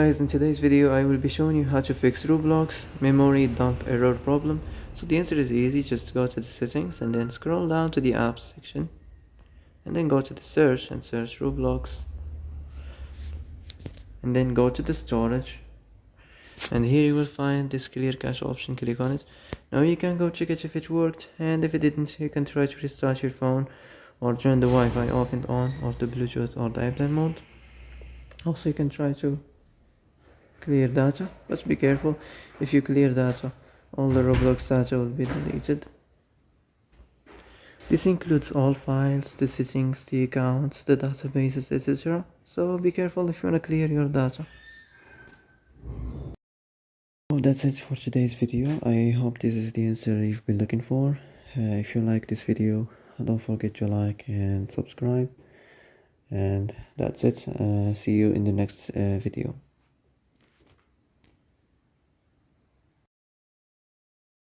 Guys, in today's video I will be showing you how to fix Roblox memory dump error problem. So the answer is easy. Just go to the settings and then scroll down to the apps section and then go to the search and search Roblox and then go to the storage, and here you will find this clear cache option. Click on it. Now you can go check it if it worked, and if it didn't you can try to restart your phone or turn the Wi-Fi off and on, or the Bluetooth or the airplane mode. Also you can try to clear data, but be careful. If you clear data, all the Roblox data will be deleted. This includes all files, the settings, the accounts, the databases, etc. So be careful if you want to clear your data. Well, that's it for today's video. I hope this is the answer you've been looking for. If you like this video, don't forget to like and subscribe. And that's it. See you in the next video.